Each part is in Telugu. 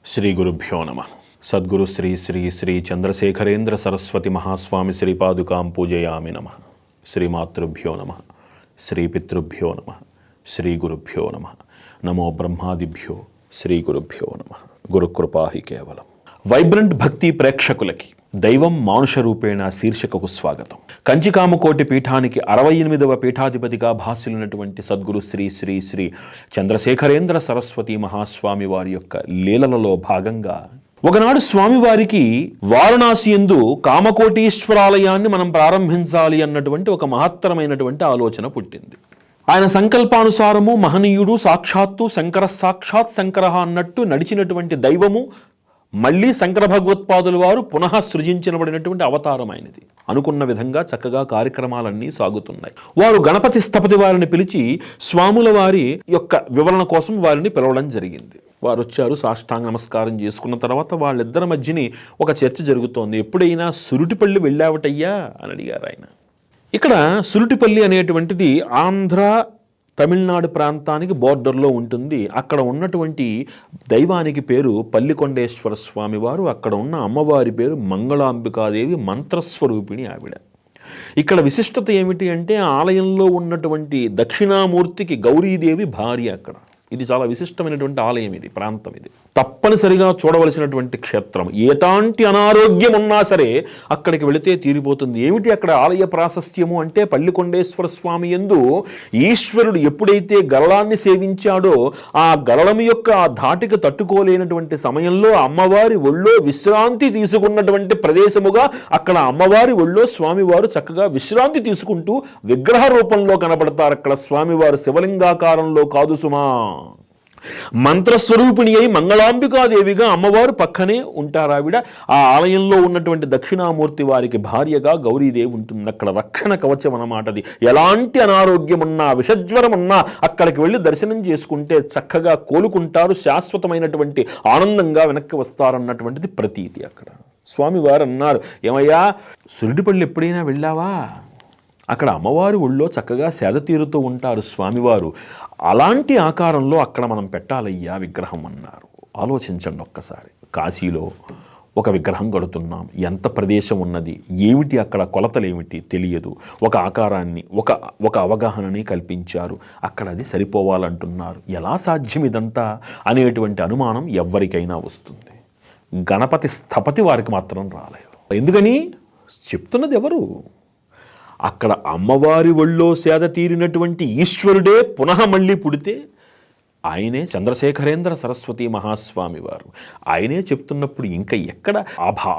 శ్రీ గురుభ్యో నమ. సద్గురు శ్రీ శ్రీ శ్రీ చంద్రశేఖరేంద్ర సరస్వతి మహాస్వామి శ్రీపాదుకాం పూజయామి నమ. శ్రీమాతృభ్యో నమ. శ్రీ పితృభ్యో నమ. శ్రీ గురుభ్యో నమ. నమో బ్రహ్మాదిభ్యో శ్రీ గురుభ్యో నమ. గురుకృపా హి కేవలం. వైబ్రెంట్ భక్తి ప్రేక్షకులకి దైవం మానుష రూపేణ శీర్షికకు స్వాగతం. కంచికామకోటి పీఠానికి 68వ పీఠాధిపతిగా భాసిల్లినటువంటి సద్గురు శ్రీ శ్రీ శ్రీ చంద్రశేఖరేంద్ర సరస్వతి మహాస్వామి వారి యొక్క లీలలలో భాగంగా ఒకనాడు స్వామివారికి వారణాసి యందు కామకోటీశ్వరాలయాన్ని మనం ప్రారంభించాలి అన్నటువంటి ఒక మహత్తరమైనటువంటి ఆలోచన పుట్టింది. ఆయన సంకల్పానుసారము మహనీయుడు సాక్షాత్తు సాక్షాత్ శంకర అన్నట్టు నడిచినటువంటి దైవము మళ్ళీ శంకర భగవత్పాదుల వారు పునః సృజించబడినటువంటి అవతారం ఆయనది. అనుకున్న విధంగా చక్కగా కార్యక్రమాలన్నీ సాగుతున్నాయి. వారు గణపతి స్థపతి వారిని పిలిచి స్వాముల వారి యొక్క వివరణ కోసం వారిని పిలవడం జరిగింది. వారు వచ్చారు, సాష్టాంగ నమస్కారం చేసుకున్న తర్వాత వాళ్ళిద్దరి మధ్యని ఒక చర్చ జరుగుతోంది. ఎప్పుడైనా సురుటిపల్లి వెళ్ళావటయ్యా అని అడిగారు ఆయన. ఇక్కడ సురుటిపల్లి అనేటువంటిది ఆంధ్ర తమిళనాడు ప్రాంతానికి బోర్డర్లో ఉంటుంది. అక్కడ ఉన్నటువంటి దైవానికి పేరు పల్లికొండేశ్వర స్వామి వారు. అక్కడ ఉన్న అమ్మవారి పేరు మంగళాంబికాదేవి, మంత్రస్వరూపిణి ఆవిడ. ఇక్కడ విశిష్టత ఏమిటి అంటే ఆలయంలో ఉన్నటువంటి దక్షిణామూర్తికి గౌరీదేవి భార్య. అక్కడ ఇది చాలా విశిష్టమైనటువంటి ఆలయం, ఇది ప్రాంతం, ఇది తప్పనిసరిగా చూడవలసినటువంటి క్షేత్రం. ఎలాంటి అనారోగ్యం ఉన్నా సరే అక్కడికి వెళితే తీరిపోతుంది. ఏమిటి అక్కడ ఆలయ ప్రాశస్త్యము అంటే పల్లికొండేశ్వర స్వామి యందు ఈశ్వరుడు ఎప్పుడైతే గరళాన్ని సేవించాడో ఆ గరళం యొక్క ఆ ధాటికి తట్టుకోలేనటువంటి సమయంలో అమ్మవారి ఒళ్ళో విశ్రాంతి తీసుకున్నటువంటి ప్రదేశముగా అక్కడ అమ్మవారి ఒళ్ళో స్వామివారు చక్కగా విశ్రాంతి తీసుకుంటూ విగ్రహ రూపంలో కనబడతారు. అక్కడ స్వామివారు శివలింగాకారంలో కాదు సుమా, మంత్రస్వరూపిణి అయి మంగళాంబికాదేవిగా అమ్మవారు పక్కనే ఉంటారు. ఆవిడ ఆ ఆలయంలో ఉన్నటువంటి దక్షిణామూర్తి వారికి భార్యగా గౌరీదేవి ఉంటుంది. అక్కడ రక్షణ కవచం అన్నమాటది. ఎలాంటి అనారోగ్యం ఉన్నా, విషజ్వరం ఉన్నా అక్కడికి వెళ్ళి దర్శనం చేసుకుంటే చక్కగా కోలుకుంటారు, శాశ్వతమైనటువంటి ఆనందంగా వెనక్కి వస్తారన్నటువంటిది ప్రతీతి. అక్కడ స్వామివారు అన్నారు, ఏమయ్యా సురుడిపల్లి ఎప్పుడైనా వెళ్ళావా? అక్కడ అమ్మవారి ఒళ్ళో చక్కగా సేద తీరుతూ ఉంటారు స్వామివారు. అలాంటి ఆకారంలో అక్కడ మనం పెట్టాలయ్యా విగ్రహం అన్నారు. ఆలోచించండి ఒక్కసారి. కాశీలో ఒక విగ్రహం కడుతున్నాం, ఎంత ప్రదేశం ఉన్నది, ఏమిటి అక్కడ కొలతలు ఏమిటి తెలియదు. ఒక ఆకారాన్ని ఒక అవగాహనని కల్పించారు. అక్కడ అది సరిపోవాలంటున్నారు. ఎలా సాధ్యం ఇదంతా అనేటువంటి అనుమానం ఎవరికైనా వస్తుంది. గణపతి స్థపతి వారికి మాత్రం రాలేదు. ఎందుకని చెప్తున్నది ఎవరు? అక్కడ అమ్మవారి ఒళ్ళో సేద తీరినటువంటి ఈశ్వరుడే పునః మళ్ళీ పుడితే ఆయనే చంద్రశేఖరేంద్ర సరస్వతి మహాస్వామి వారు. ఆయనే చెప్తున్నప్పుడు ఇంకా ఎక్కడ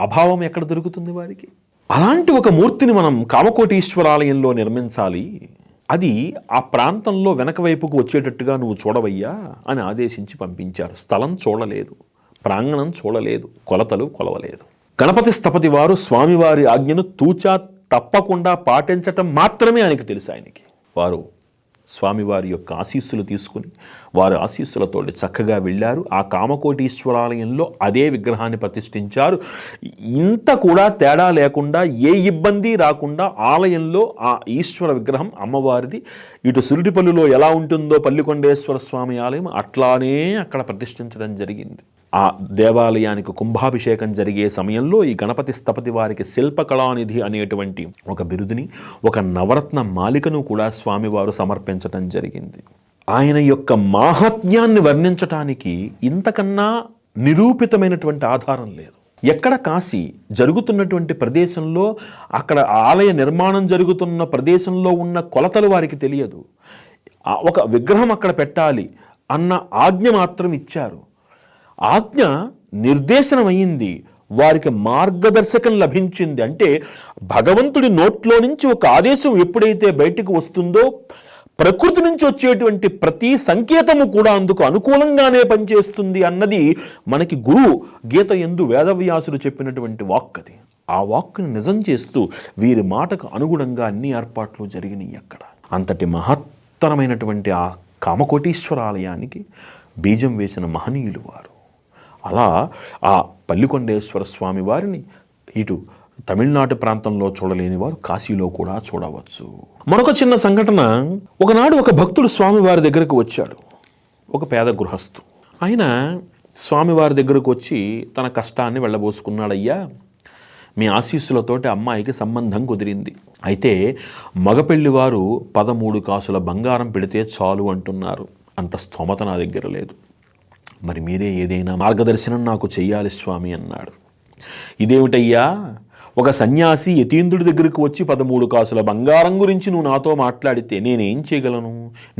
అభావం ఎక్కడ దొరుకుతుంది వారికి? అలాంటి ఒక మూర్తిని మనం కామకోటీశ్వరాలయంలో నిర్మించాలి. అది ఆ ప్రాంతంలో వెనక వైపుకు వచ్చేటట్టుగా నువ్వు చూడవయ్యా అని ఆదేశించి పంపించారు. స్థలం చూడలేదు, ప్రాంగణం చూడలేదు, కొలతలు కొలవలేదు. గణపతి స్థపతి వారు స్వామివారి ఆజ్ఞను తూచా తప్పకుండా పాటించటం మాత్రమే ఆయనకు తెలుసు. ఆయనకి వారు స్వామివారి యొక్క ఆశీస్సులు తీసుకుని వారి ఆశీస్సులతో చక్కగా వెళ్ళారు. ఆ కామకోటీశ్వరాలయంలో అదే విగ్రహాన్ని ప్రతిష్ఠించారు. ఇంత కూడా తేడా లేకుండా, ఏ ఇబ్బంది రాకుండా ఆలయంలో ఆ ఈశ్వర విగ్రహం అమ్మవారిది ఇటు సురుటిపల్లిలో ఎలా ఉంటుందో పల్లికొండేశ్వర స్వామి ఆలయం అట్లానే అక్కడ ప్రతిష్ఠించడం జరిగింది. ఆ దేవాలయానికి కుంభాభిషేకం జరిగే సమయంలో ఈ గణపతి స్థపతి వారికి శిల్పకళానిధి అనేటువంటి ఒక బిరుదుని, ఒక నవరత్న మాలికను కూడా స్వామివారు సమర్పించటం జరిగింది. ఆయన యొక్క మాహాత్మ్యాన్ని వర్ణించటానికి ఇంతకన్నా నిరూపితమైనటువంటి ఆధారం లేదు. ఎక్కడ కాశీ జరుగుతున్నటువంటి ప్రదేశంలో, అక్కడ ఆలయ నిర్మాణం జరుగుతున్న ప్రదేశంలో ఉన్న కొలతలు వారికి తెలియదు. ఒక విగ్రహం అక్కడ పెట్టాలి అన్న ఆజ్ఞ మాత్రం ఇచ్చారు. ఆజ్ఞ నిర్దేశనమైంది, వారికి మార్గదర్శకం లభించింది. అంటే భగవంతుడి నోట్లో నుంచి ఒక ఆదేశం ఎప్పుడైతే బయటకు వస్తుందో ప్రకృతి నుంచి వచ్చేటువంటి ప్రతి సంకేతము కూడా అందుకు అనుకూలంగానే పనిచేస్తుంది అన్నది మనకి గురువు గీత యందు వేదవ్యాసుడు చెప్పినటువంటి వాక్ అది. ఆ వాక్కుని నిజం చేస్తూ వీరి మాటకు అనుగుణంగా అన్ని ఏర్పాట్లు జరిగినాయి. అక్కడ అంతటి మహత్తరమైనటువంటి ఆ కామకోటీశ్వర ఆలయానికి బీజం వేసిన మహనీయులు వారు. అలా ఆ పల్లికొండేశ్వర స్వామి వారిని ఇటు తమిళనాడు ప్రాంతంలో చూడలేని వారు కాశీలో కూడా చూడవచ్చు. మరొక చిన్న సంఘటన, ఒకనాడు ఒక భక్తుడు స్వామివారి దగ్గరకు వచ్చాడు. ఒక పేద గృహస్థు. ఆయన స్వామివారి దగ్గరకు వచ్చి తన కష్టాన్ని వెళ్ళబోసుకున్నాడయ్యా, మీ ఆశీస్సులతోటి అమ్మాయికి సంబంధం కుదిరింది. అయితే మగపెళ్లివారు 13 కాసుల బంగారం పెడితే చాలు అంటున్నారు. అంత స్తోమత నా దగ్గర లేదు. మరి మీరే ఏదైనా మార్గదర్శనం నాకు చెయ్యాలి స్వామి అన్నాడు. ఇదేమిటయ్యా, ఒక సన్యాసి యతీంద్రుడి దగ్గరకు వచ్చి 13 కాసుల బంగారం గురించి నువ్వు నాతో మాట్లాడితే నేనేం చేయగలను?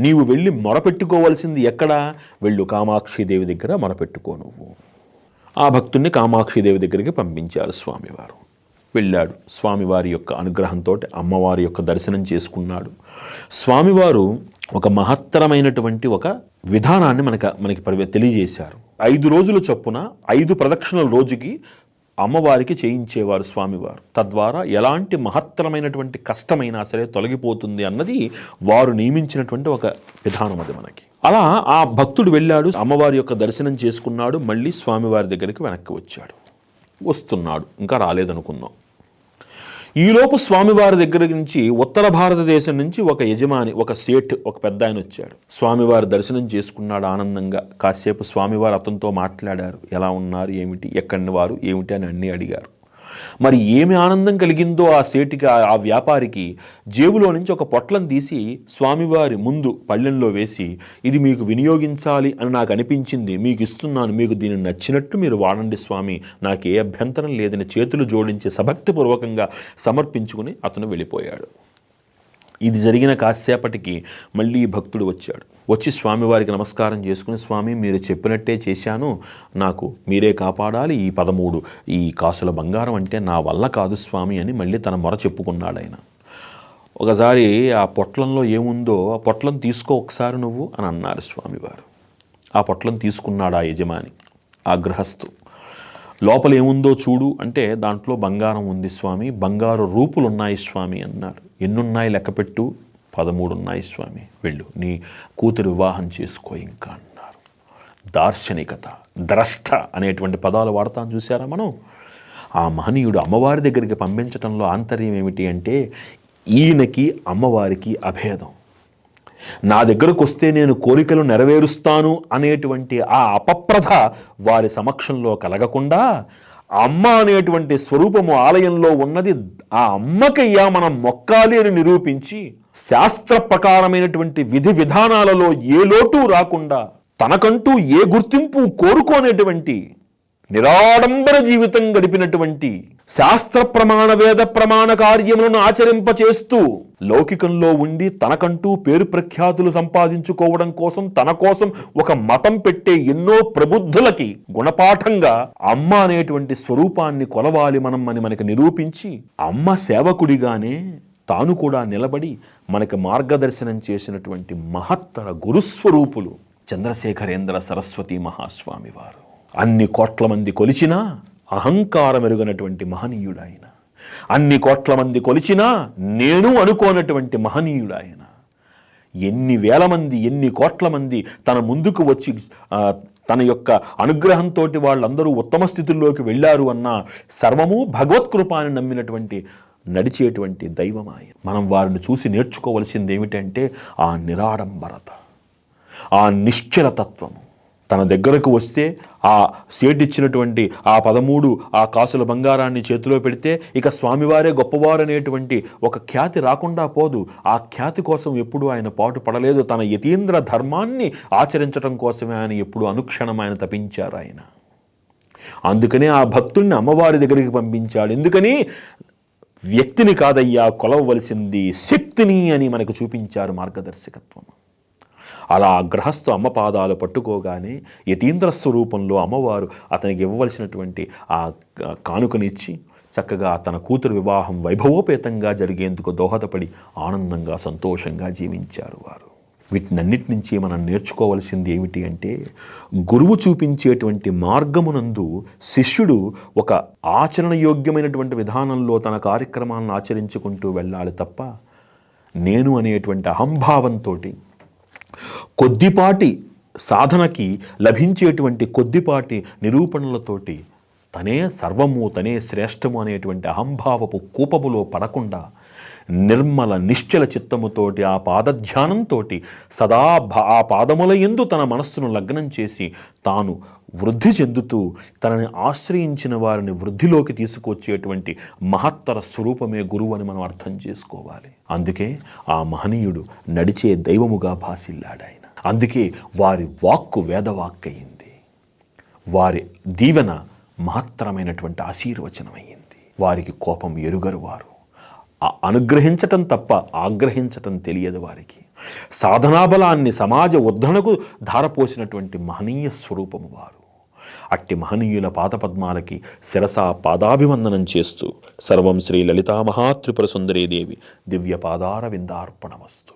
నీవు వెళ్ళి మొరపెట్టుకోవాల్సింది ఎక్కడా? వెళ్ళు కామాక్షిదేవి దగ్గర మొరపెట్టుకో నువ్వు. ఆ భక్తుణ్ణి కామాక్షిదేవి దగ్గరికి పంపించారు స్వామివారు. వెళ్ళాడు. స్వామివారి యొక్క అనుగ్రహంతో అమ్మవారి యొక్క దర్శనం చేసుకున్నాడు. స్వామివారు ఒక మహత్తరమైనటువంటి ఒక విధానాన్ని మనకి తెలియజేశారు. 5 రోజుల చొప్పున 5 ప్రదక్షిణల రోజుకి అమ్మవారికి చేయించేవారు స్వామివారు. తద్వారా ఎలాంటి మహత్తరమైనటువంటి కష్టమైనా సరే తొలగిపోతుంది అన్నది వారు నియమించినటువంటి ఒక విధానం అది మనకి. అలా ఆ భక్తుడు వెళ్ళాడు, అమ్మవారి యొక్క దర్శనం చేసుకున్నాడు. మళ్ళీ స్వామివారి దగ్గరికి వెనక్కి వచ్చాడు. వస్తున్నాడు, ఇంకా రాలేదనుకుందాం. ఈలోపు స్వామివారి దగ్గర నుంచి ఉత్తర భారతదేశం నుంచి ఒక యజమాని, ఒక సేఠ్, ఒక పెద్ద ఆయన వచ్చాడు. స్వామివారి దర్శనం చేసుకున్నాడు ఆనందంగా. కాసేపు స్వామివారు అతనితో మాట్లాడారు. ఎలా ఉన్నారు, ఏమిటి, ఎక్కడి వారు, ఏమిటి అని అన్నీ అడిగారు. మరి ఏమి ఆనందం కలిగిందో ఆ సేటికి, ఆ వ్యాపారికి జేబులో నుంచి ఒక పొట్లం తీసి స్వామివారి ముందు పళ్ళెంలో వేసి, ఇది మీకు వినియోగించాలి అని నాకు అనిపించింది, మీకు ఇస్తున్నాను, మీకు దీన్ని నచ్చినట్టు మీరు వాడండి స్వామి, నాకు ఏ అభ్యంతరం లేదని చేతులు జోడించి సభక్తిపూర్వకంగా సమర్పించుకుని అతను వెళ్ళిపోయాడు. ఇది జరిగిన కాసేపటికి మళ్ళీ భక్తుడు వచ్చాడు. వచ్చి స్వామివారికి నమస్కారం చేసుకుని, స్వామి మీరు చెప్పినట్టే చేశాను, నాకు మీరే కాపాడాలి, ఈ 13 కాసుల బంగారం అంటే నా వల్ల కాదు స్వామి అని మళ్ళీ తన మొర చెప్పుకున్నాడు ఆయన. ఒకసారి ఆ పొట్లంలో ఏముందో ఆ పొట్లం తీసుకో ఒకసారి నువ్వు అని అన్నారు స్వామివారు. ఆ పొట్లం తీసుకున్నాడు ఆ యజమాని, ఆ గృహస్థు. లోపల ఏముందో చూడు అంటే దాంట్లో బంగారం ఉంది స్వామి, బంగారు రూపులు ఉన్నాయి స్వామి అన్నాడు. ఎన్నున్నాయి లెక్కపెట్టు? 13 ఉన్నాయి స్వామి, వెళ్ళు నీ కూతురు వివాహం చేసుకో ఇంకా అన్నారు. దార్శనికత, ద్రష్ట అనేటువంటి పదాలు వాడతాను చూసారా మనం. ఆ మహనీయుడు అమ్మవారి దగ్గరికి పంపించడంలో ఆంతర్యం ఏమిటి అంటే, ఈయనకి అమ్మవారికి అభేదం. నా దగ్గరకు వస్తే నేను కోరికలు నెరవేరుస్తాను అనేటువంటి ఆ అపప్రథ వారి సమక్షంలో కలగకుండా, అమ్మ అనేటువంటి స్వరూపము ఆలయంలో ఉన్నది, ఆ అమ్మకయ్యా మనం మొక్కాలి అని నిరూపించి, శాస్త్ర ప్రకారమైనటువంటి విధి విధానాలలో ఏ లోటు రాకుండా, తనకంటూ ఏ గుర్తింపు కోరుకోనేటువంటి నిరాడంబర జీవితం గడిపినటువంటి, శాస్త్ర ప్రమాణ వేద ప్రమాణ కార్యములను ఆచరింపచేస్తూ లౌకికంలో ఉండి తనకంటూ పేరు ప్రఖ్యాతులు సంపాదించుకోవడం కోసం, తన కోసం ఒక మతం పెట్టే ఎన్నో ప్రబుద్ధులకి గుణపాఠంగా అమ్మ అనేటువంటి స్వరూపాన్ని కొలవాలి మనం అని మనకి నిరూపించి, అమ్మ సేవకుడిగానే తాను కూడా నిలబడి మనకి మార్గదర్శనం చేసినటువంటి మహత్తర గురుస్వరూపులు చంద్రశేఖరేంద్ర సరస్వతి మహాస్వామి వారు. అన్ని కోట్ల మంది కొలిచినా అహంకారం ఎరుగనటువంటి మహనీయుడాయన, అన్ని కోట్ల మంది కొలిచినా నేను అనుకోనటువంటి మహనీయుడాయన. ఎన్ని వేల మంది, ఎన్ని కోట్ల మంది తన ముందుకు వచ్చి తన యొక్క అనుగ్రహంతో వాళ్ళందరూ ఉత్తమ స్థితుల్లోకి వెళ్ళారు అన్న సర్వము భగవత్కృపాన్ని నమ్మినటువంటి నడిచేటువంటి దైవమాయ. మనం వారిని చూసి నేర్చుకోవలసింది ఏమిటంటే ఆ నిరాడంబరత, ఆ నిశ్చలతత్వము. తన దగ్గరకు వస్తే ఆ సేట్ ఇచ్చినటువంటి ఆ 13 కాసుల బంగారాన్ని చేతిలో పెడితే ఇక స్వామివారే గొప్పవారు అనేటువంటి ఒక ఖ్యాతి రాకుండా పోదు. ఆ ఖ్యాతి కోసం ఎప్పుడూ ఆయన పాటు పడలేదు. తన యతీంద్ర ధర్మాన్ని ఆచరించడం కోసమే ఆయన ఎప్పుడు అనుక్షణం ఆయన తపించారు ఆయన. అందుకనే ఆ భక్తుల్ని అమ్మవారి దగ్గరికి పంపించాడు. ఎందుకని? వ్యక్తిని కాదయ్యా కొలవవలసింది, శక్తిని అని మనకు చూపించారు మార్గదర్శకత్వం. అలా గృహస్థు అమ్మ పాదాలు పట్టుకోగానే యతీంద్ర స్వరూపంలో అమ్మవారు అతనికి ఇవ్వవలసినటువంటి ఆ కానుకనిచ్చి చక్కగా తన కూతురు వివాహం వైభవోపేతంగా జరిగేందుకు దోహదపడి ఆనందంగా సంతోషంగా జీవించారు వారు. వీటినన్నిటి నుంచి మనం నేర్చుకోవలసింది ఏమిటి అంటే, గురువు చూపించేటువంటి మార్గమునందు శిష్యుడు ఒక ఆచరణయోగ్యమైనటువంటి విధానంలో తన కార్యక్రమాలను ఆచరించుకుంటూ వెళ్ళాలి తప్ప, నేను అనేటువంటి అహంభావంతో కొద్దిపాటి సాధనకి లభించేటువంటి కొద్దిపాటి నిరూపణలతోటి తనే సర్వము, తనే శ్రేష్టము అనేటువంటి అహంభావపు కూపములో పడకుండా నిర్మల నిశ్చల చిత్తముతోటి ఆ పాదధ్యానంతో సదా ఆ పాదముల యందు తన మనస్సును లగ్నం చేసి తాను వృద్ధి చెందుతూ తనని ఆశ్రయించిన వారిని వృద్ధిలోకి తీసుకొచ్చేటువంటి మహత్తర స్వరూపమే గురువు అని మనం అర్థం చేసుకోవాలి. అందుకే ఆ మహనీయుడు నడిచే దైవముగా భాసిల్లాడు ఆయన. అందుకే వారి వాక్కు వేదవాక్కు అయింది, వారి దీవెన మహత్తరమైనటువంటి ఆశీర్వచనమయ్యింది. వారికి కోపం ఎరుగరు వారు, అనుగ్రహించటం తప్ప ఆగ్రహించటం తెలియదు వారికి. సాధనాబలాన్ని సమాజ ఉద్ధరణకు ధారపోసినటువంటి మహనీయ స్వరూపము వారు. అట్టి మహనీయుల పాదపద్మాలకి శిరసా పాదాభివందనం చేస్తూ సర్వం శ్రీ లలితా మహాత్రిపుర సుందరీదేవి దివ్య పాదార విందార్పణమస్తు.